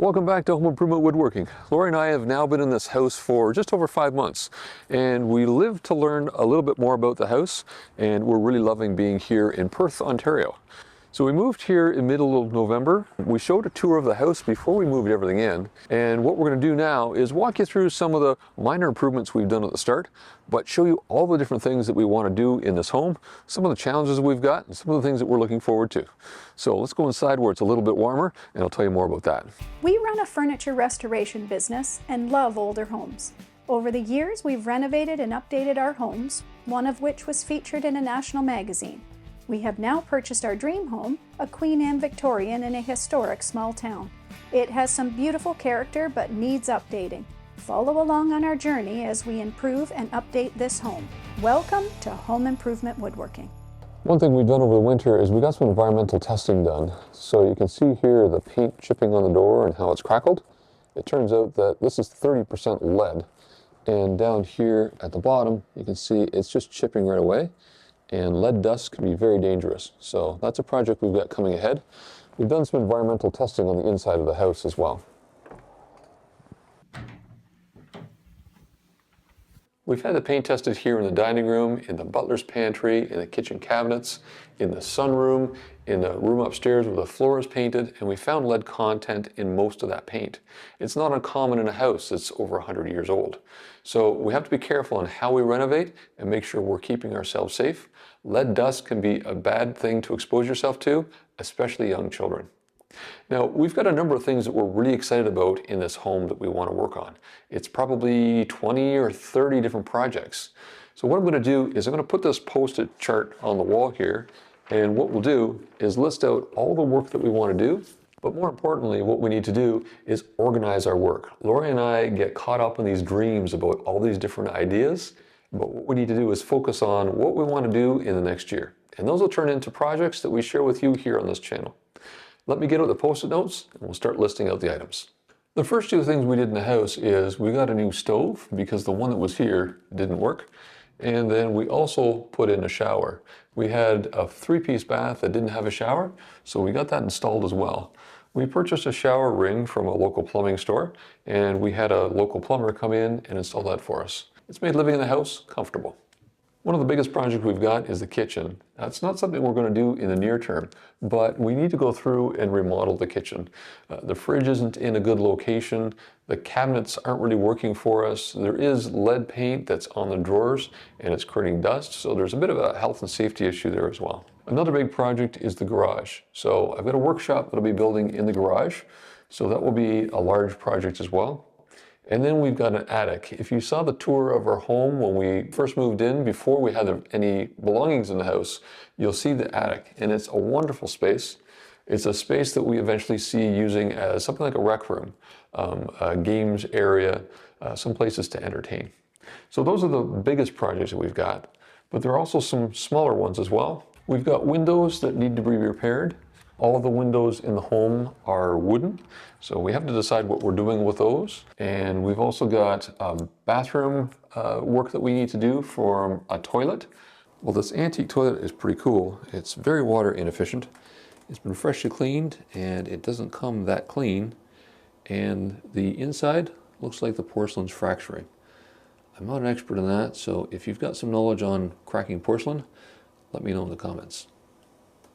Welcome back to Home Improvement Woodworking. Lori and I have now been in this house for just over 5 months, and we live to learn a little bit more about the house, and we're really loving being here in Perth, Ontario. So we moved here in middle of November. We showed a tour of the house before we moved everything in, and what we're going to do now is walk you through some of the minor improvements we've done at the start, but show you all the different things that we want to do in this home, some of the challenges we've got, and some of the things that we're looking forward to. So let's go inside where it's a little bit warmer, and I'll tell you more about that. We run a furniture restoration business and love older homes. Over the years, we've renovated and updated our homes, one of which was featured in a national magazine. We have now purchased our dream home, a Queen Anne Victorian in a historic small town. It has some beautiful character but needs updating. Follow along on our journey as we improve and update this home. Welcome to Home Improvement Woodworking. One thing we've done over the winter is we got some environmental testing done. So you can see here the paint chipping on the door and how it's crackled. It turns out that this is 30% lead. And down here at the bottom, you can see it's just chipping right away. And lead dust can be very dangerous. So that's a project we've got coming ahead. We've done some environmental testing on the inside of the house as well. We've had the paint tested here in the dining room, in the butler's pantry, in the kitchen cabinets, in the sunroom, in the room upstairs where the floor is painted, and we found lead content in most of that paint. It's not uncommon in a house that's over 100 years old. So we have to be careful on how we renovate and make sure we're keeping ourselves safe. Lead dust can be a bad thing to expose yourself to, especially young children. Now, we've got a number of things that we're really excited about in this home that we want to work on. It's probably 20 or 30 different projects. So what I'm going to do is I'm going to put this post-it chart on the wall here, and what we'll do is list out all the work that we want to do, but more importantly, what we need to do is organize our work. Lori and I get caught up in these dreams about all these different ideas, but what we need to do is focus on what we want to do in the next year. And those will turn into projects that we share with you here on this channel. Let me get out the post-it notes and we'll start listing out the items. The first two things we did in the house is we got a new stove because the one that was here didn't work. And then we also put in a shower. We had a 3-piece bath that didn't have a shower, so we got that installed as well. We purchased a shower ring from a local plumbing store, and we had a local plumber come in and install that for us. It's made living in the house comfortable. One of the biggest projects we've got is the kitchen. That's not something we're going to do in the near term, but we need to go through and remodel the kitchen. The fridge isn't in a good location. The cabinets aren't really working for us. There is lead paint that's on the drawers and it's creating dust, so there's a bit of a health and safety issue there as well. Another big project is the garage. So I've got a workshop that I'll be building in the garage, so that will be a large project as well. And then we've got an attic. If you saw the tour of our home when we first moved in, before we had any belongings in the house, you'll see the attic. And it's a wonderful space. It's a space that we eventually see using as something like a rec room, a games area, some places to entertain. So those are the biggest projects that we've got. But there are also some smaller ones as well. We've got windows that need to be repaired. All of the windows in the home are wooden, so we have to decide what we're doing with those. And we've also got bathroom work that we need to do for a toilet. Well, this antique toilet is pretty cool. It's very water inefficient. It's been freshly cleaned and it doesn't come that clean. And the inside looks like the porcelain's fracturing. I'm not an expert in that, so if you've got some knowledge on cracking porcelain, let me know in the comments.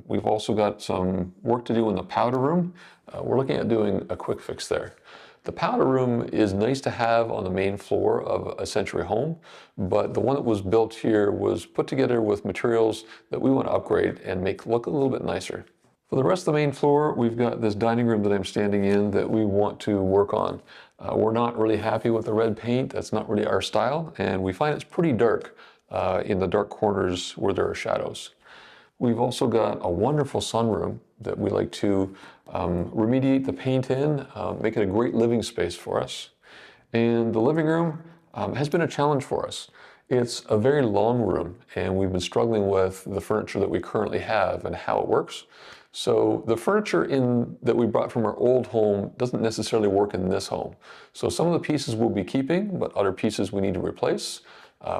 We've also got some work to do in the powder room. We're looking at doing a quick fix there. The powder room is nice to have on the main floor of a century home, but the one that was built here was put together with materials that we want to upgrade and make look a little bit nicer. For the rest of the main floor, we've got this dining room that I'm standing in that we want to work on. We're not really happy with the red paint. That's not really our style, and we find it's pretty dark in the dark corners where there are shadows. We've also got a wonderful sunroom that we like to remediate the paint in, make it a great living space for us. And the living room has been a challenge for us. It's a very long room, and we've been struggling with the furniture that we currently have and how it works. So the furniture that we brought from our old home doesn't necessarily work in this home. So some of the pieces we'll be keeping, but other pieces we need to replace.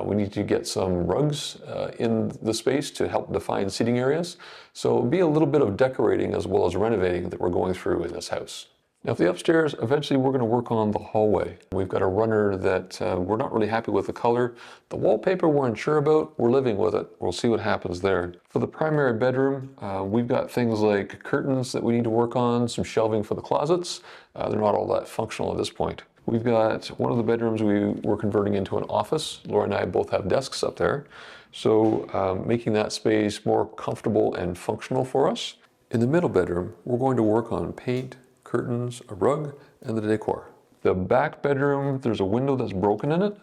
We need to get some rugs in the space to help define seating areas. So it'll be a little bit of decorating as well as renovating that we're going through in this house. Now for the upstairs, eventually we're going to work on the hallway. We've got a runner that we're not really happy with the color. The wallpaper we're unsure about, we're living with it. We'll see what happens there. For the primary bedroom, we've got things like curtains that we need to work on, some shelving for the closets. They're not all that functional at this point. We've got one of the bedrooms we're converting into an office. Laura and I both have desks up there. So making that space more comfortable and functional for us. In the middle bedroom, we're going to work on paint, curtains, a rug, and the decor. The back bedroom, there's a window that's broken in it,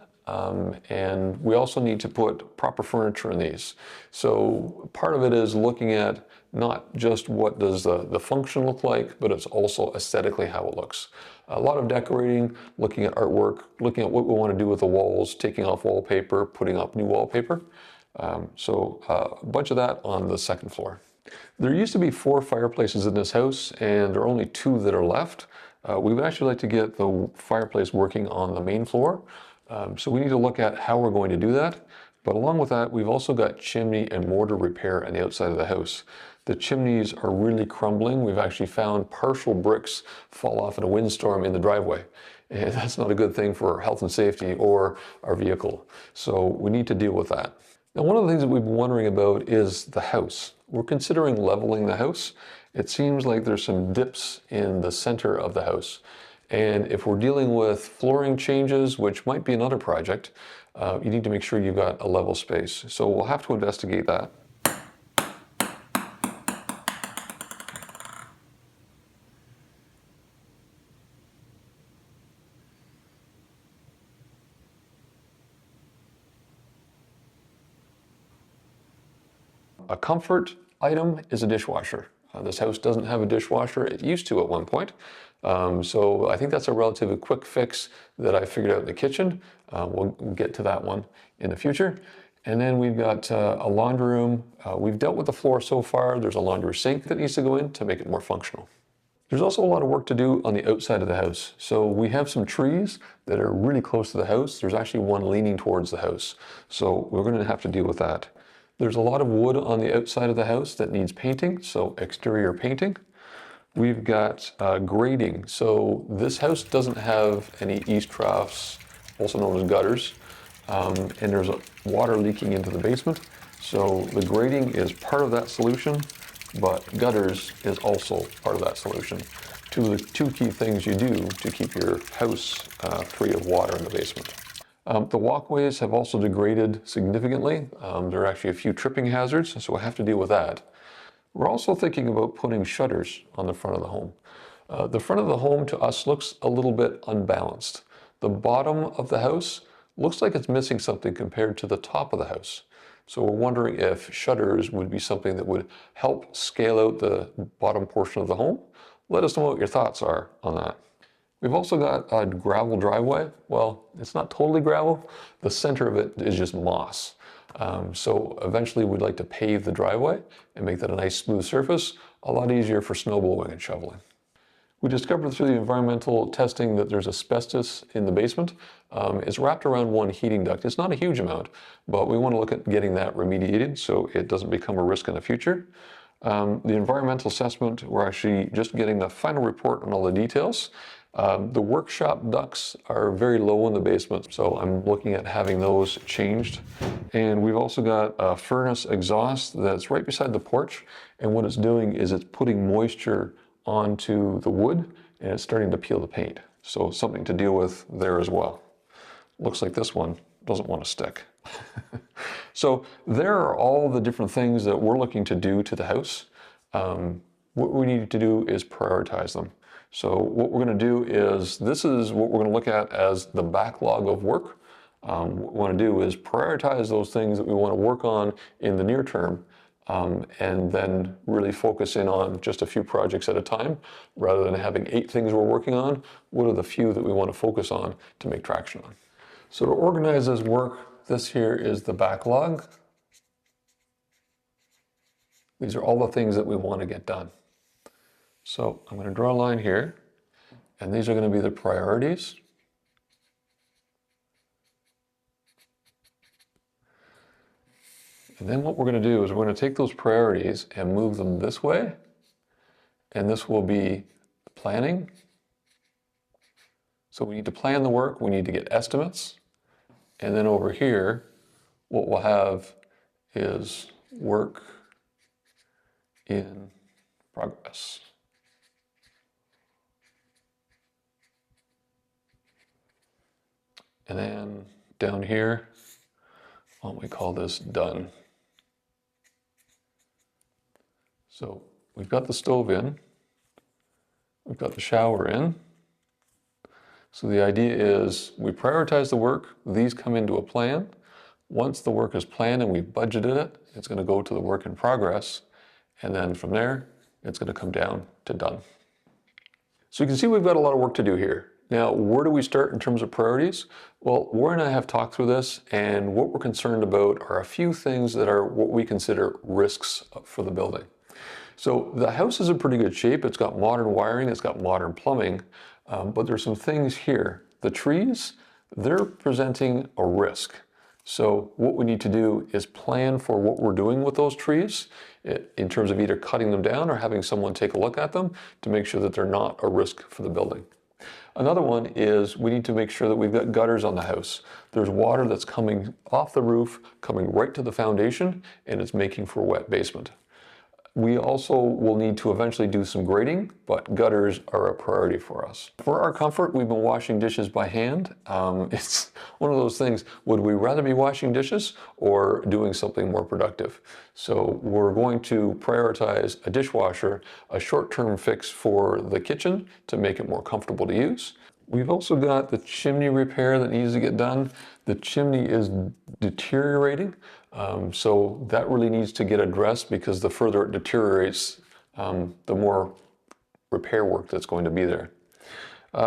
and we also need to put proper furniture in these. So part of it is looking at not just what does the function look like, but it's also aesthetically how it looks. A lot of decorating, looking at artwork, looking at what we want to do with the walls, taking off wallpaper, putting up new wallpaper. So a bunch of that on the second floor. There used to be 4 fireplaces in this house, and there are only 2 that are left. We would actually like to get the fireplace working on the main floor. So we need to look at how we're going to do that. But along with that, we've also got chimney and mortar repair on the outside of the house. The chimneys are really crumbling. We've actually found partial bricks fall off in a windstorm in the driveway. And that's not a good thing for health and safety or our vehicle. So we need to deal with that. Now, one of the things that we've been wondering about is the house. We're considering leveling the house. It seems like there's some dips in the center of the house. And if we're dealing with flooring changes, which might be another project, you need to make sure you've got a level space. So we'll have to investigate that. A comfort item is a dishwasher. This house doesn't have a dishwasher. It used to at one point. So I think that's a relatively quick fix that I figured out in the kitchen. We'll get to that one in the future. And then we've got a laundry room. We've dealt with the floor so far. There's a laundry sink that needs to go in to make it more functional. There's also a lot of work to do on the outside of the house. So we have some trees that are really close to the house. There's actually one leaning towards the house. So we're going to have to deal with that. There's a lot of wood on the outside of the house that needs painting, so exterior painting. We've got grading. So this house doesn't have any east troughs, also known as gutters, and there's water leaking into the basement. So the grading is part of that solution, but gutters is also part of that solution. Two key things you do to keep your house free of water in the basement. The walkways have also degraded significantly. There are actually a few tripping hazards, so we'll have to deal with that. We're also thinking about putting shutters on the front of the home. The front of the home to us looks a little bit unbalanced. The bottom of the house looks like it's missing something compared to the top of the house. So we're wondering if shutters would be something that would help scale out the bottom portion of the home. Let us know what your thoughts are on that. We've also got a gravel driveway. Well, it's not totally gravel. The center of it is just moss. So eventually we'd like to pave the driveway and make that a nice smooth surface, a lot easier for snow blowing and shoveling. We discovered through the environmental testing that there's asbestos in the basement. It's wrapped around one heating duct. It's not a huge amount, but we want to look at getting that remediated so it doesn't become a risk in the future. The environmental assessment, we're actually just getting the final report on all the details. The workshop ducts are very low in the basement, so I'm looking at having those changed. And we've also got a furnace exhaust that's right beside the porch, and what it's doing is it's putting moisture onto the wood and it's starting to peel the paint. So something to deal with there as well. Looks like this one doesn't want to stick. So there are all the different things that we're looking to do to the house. What we need to do is prioritize them. So what we're going to do is, this is what we're going to look at as the backlog of work. What we want to do is prioritize those things that we want to work on in the near term, and then really focus in on just a few projects at a time, rather than having 8 things we're working on. What are the few that we want to focus on to make traction on? So to organize this work, this here is the backlog. These are all the things that we want to get done. So I'm going to draw a line here, and these are going to be the priorities. And then what we're going to do is we're going to take those priorities and move them this way, and this will be planning, So we need to plan the work, we need to get estimates, and then over here, what we'll have is work in progress. And then down here, why don't we call this done? So we've got the stove in, we've got the shower in. So the idea is we prioritize the work, these come into a plan. Once the work is planned and we've budgeted it, it's going to go to the work in progress. And then from there, it's going to come down to done. So you can see we've got a lot of work to do here. Now, where do we start in terms of priorities? Well, Warren and I have talked through this, and what we're concerned about are a few things that are what we consider risks for the building. So the house is in pretty good shape. It's got modern wiring, it's got modern plumbing, but there's some things here. The trees, they're presenting a risk. So what we need to do is plan for what we're doing with those trees in terms of either cutting them down or having someone take a look at them to make sure that they're not a risk for the building. Another one is we need to make sure that we've got gutters on the house. There's water that's coming off the roof, coming right to the foundation, and it's making for a wet basement. We also will need to eventually do some grading, but gutters are a priority for us. For our comfort, we've been washing dishes by hand. It's one of those things, would we rather be washing dishes or doing something more productive? So we're going to prioritize a dishwasher, a short-term fix for the kitchen to make it more comfortable to use. We've also got the chimney repair that needs to get done. The chimney is deteriorating, so that really needs to get addressed because the further it deteriorates, the more repair work that's going to be there.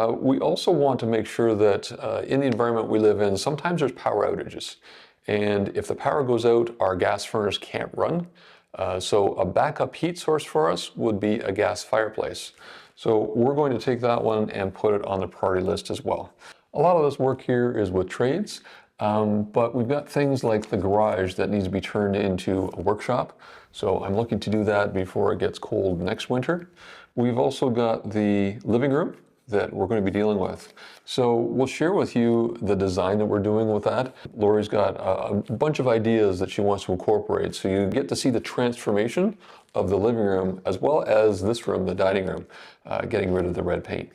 We also want to make sure that in the environment we live in, sometimes there's power outages. And if the power goes out, our gas furnace can't run. So a backup heat source for us would be a gas fireplace. So we're going to take that one and put it on the priority list as well. A lot of this work here is with trades, but we've got things like the garage that needs to be turned into a workshop. So I'm looking to do that before it gets cold next winter. We've also got the living room that we're going to be dealing with. So we'll share with you the design that we're doing with that. Lori's got a bunch of ideas that she wants to incorporate, so you get to see the transformation of the living room as well as this room, the dining room, getting rid of the red paint.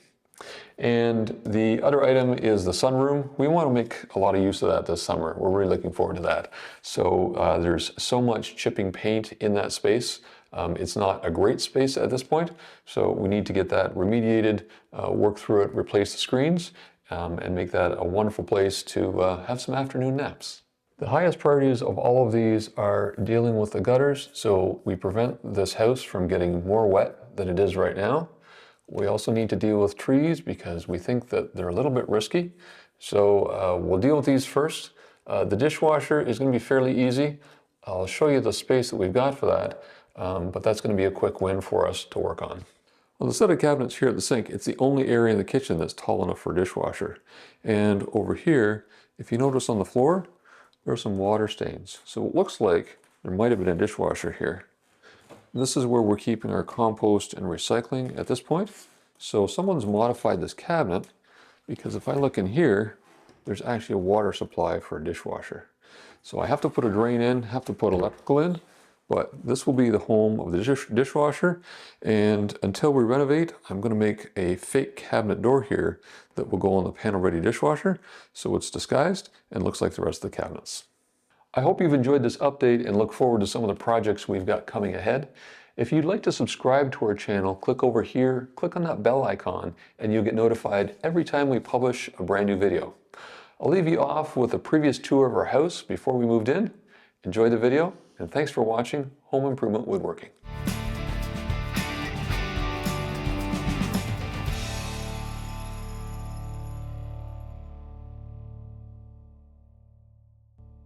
And the other item is the sunroom. We want to make a lot of use of that this summer. We're really looking forward to that. So there's so much chipping paint in that space. It's not a great space at this point, so we need to get that remediated, work through it, replace the screens, and make that a wonderful place to have some afternoon naps. The highest priorities of all of these are dealing with the gutters, so we prevent this house from getting more wet than it is right now. We also need to deal with trees because we think that they're a little bit risky. So we'll deal with these first. The dishwasher is going to be fairly easy. I'll show you the space that we've got for that, but that's going to be a quick win for us to work on. Well, the set of cabinets here at the sink, it's the only area in the kitchen that's tall enough for a dishwasher. And over here, if you notice on the floor, there are some water stains. So it looks like there might have been a dishwasher here. This is where we're keeping our compost and recycling at this point. So someone's modified this cabinet because if I look in here, there's actually a water supply for a dishwasher. So I have to put a drain in, have to put electrical in, but this will be the home of the dishwasher. And until we renovate, I'm going to make a fake cabinet door here that will go on the panel-ready dishwasher, so it's disguised and looks like the rest of the cabinets. I hope you've enjoyed this update and look forward to some of the projects we've got coming ahead. If you'd like to subscribe to our channel, click over here, click on that bell icon, and you'll get notified every time we publish a brand new video. I'll leave you off with a previous tour of our house before we moved in. Enjoy the video, and thanks for watching Home Improvement Woodworking.